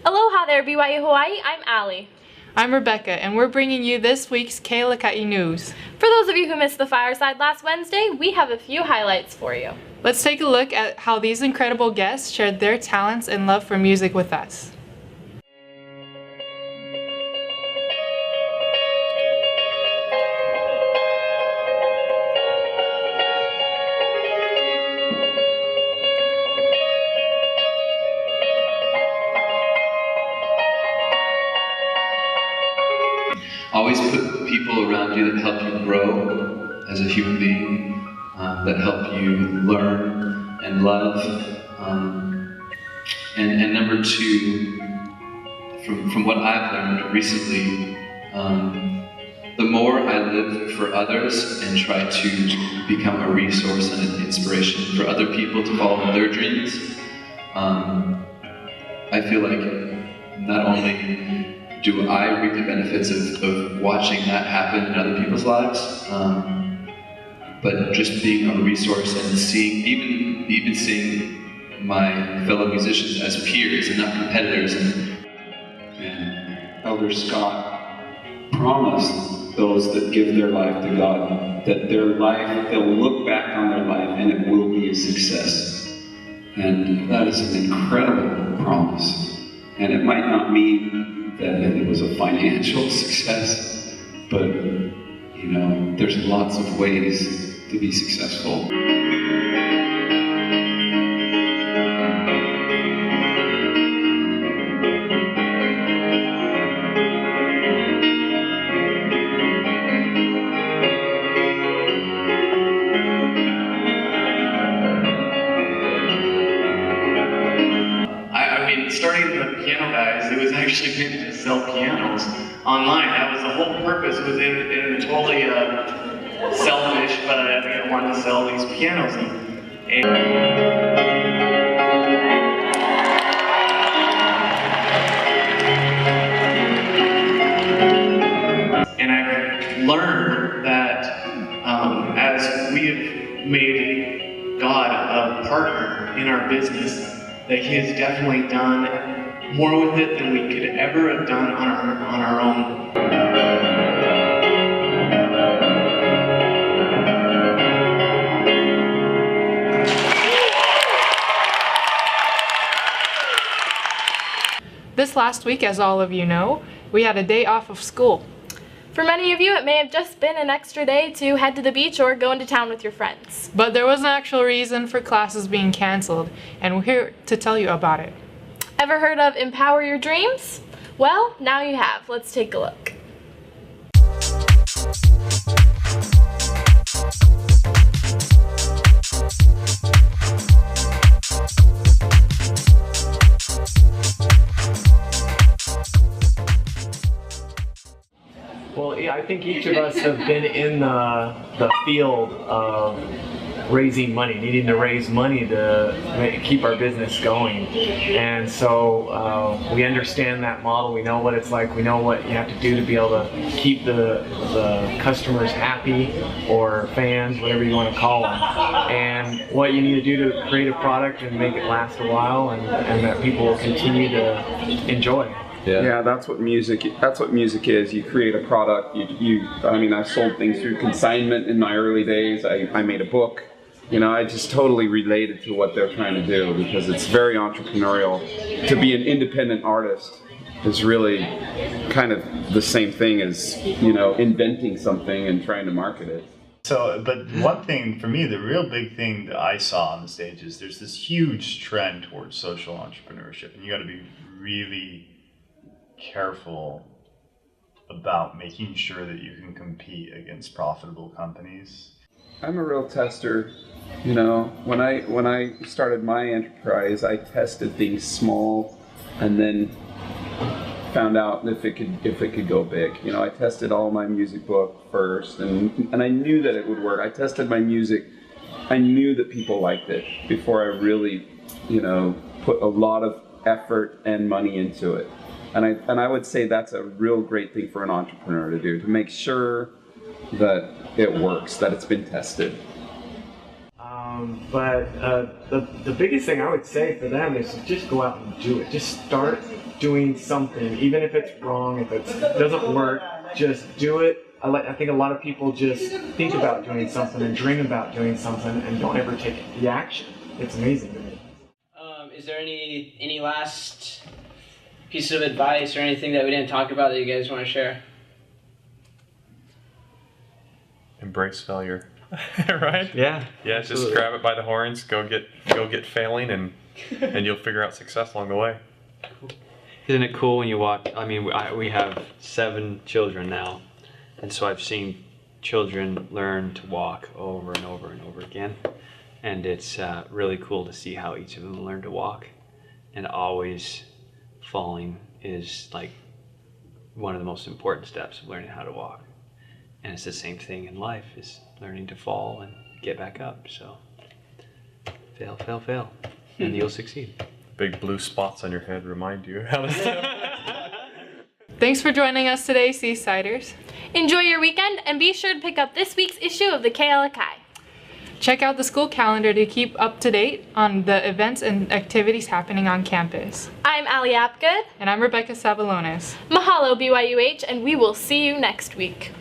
Aloha there, BYU Hawaii. I'm Allie. I'm Rebecca, and we're bringing you this week's Alaka'i news. For those of you who missed the fireside last Wednesday, we have a few highlights for you. Let's take a look at how these incredible guests shared their talents and love for music with us. Always put people around you that help you grow as a human being, that help you learn and love. And number two, from what I've learned recently, the more I live for others and try to become a resource and an inspiration for other people to follow their dreams, I feel like not only do I reap the benefits of watching that happen in other people's lives, but just being a resource and seeing, even seeing my fellow musicians as peers and not competitors. And Elder Scott promised those that give their life to God that they'll look back on their life and it will be a success. And that is an incredible promise. And it might not mean that it was a financial success, but there's lots of ways to be successful. Starting the piano guys, it was actually meant to sell pianos online. That was the whole purpose. It was in totally selfish, but I wanted to sell these pianos. And I've learned that as we have made God a partner in our business, that He has definitely done more with it than we could ever have done on our own. This last week, as all of you know, we had a day off of school. For many of you, it may have just been an extra day to head to the beach or go into town with your friends. But there was an actual reason for classes being canceled, and we're here to tell you about it. Ever heard of Empower Your Dreams? Well, now you have. Let's take a look. Well, I think each of us have been in the field of raising money, needing to raise money to keep our business going. And so we understand that model. We know what it's like. We know what you have to do to be able to keep the customers happy, or fans, whatever you want to call them. And what you need to do to create a product and make it last a while, and that people will continue to enjoy. Yeah, that's what music is. You create a product. I sold things through consignment in my early days. I made a book. I just totally related to what they're trying to do, because it's very entrepreneurial. To be an independent artist is really kind of the same thing as, inventing something and trying to market it. So, but one thing for me, the real big thing that I saw on the stage is there's this huge trend towards social entrepreneurship, and you got to be really careful about making sure that you can compete against profitable companies. I'm a real tester. When I started my enterprise, I tested things small, and then found out if it could go big. I tested all my music book first, and I knew that it would work. I tested my music. I knew that people liked it before I really, put a lot of effort and money into it. And I would say that's a real great thing for an entrepreneur to do, to make sure that it works, that it's been tested. But the biggest thing I would say for them is to just go out and do it. Just start doing something, even if it's wrong, if it doesn't work, just do it. I think a lot of people just think about doing something and dream about doing something and don't ever take the action. It's amazing to me. Is there any last piece of advice or anything that we didn't talk about that you guys want to share? Embrace failure. Right? Yeah. Yeah, just grab it by the horns, go get failing, and you'll figure out success along the way. Isn't it cool when you walk? I mean, we have 7 children now, and so I've seen children learn to walk over and over and over again, and it's really cool to see how each of them learn to walk, and always falling is like one of the most important steps of learning how to walk. And it's the same thing in life, is learning to fall and get back up. So fail, fail, fail, and you'll succeed. Big blue spots on your head remind you how to Thanks for joining us today, Seasiders. Enjoy your weekend and be sure to pick up this week's issue of the Alakai. Check out the school calendar to keep up to date on the events and activities happening on campus. I'm Ali Apgood. And I'm Rebecca Savalones. Mahalo BYUH, and we will see you next week.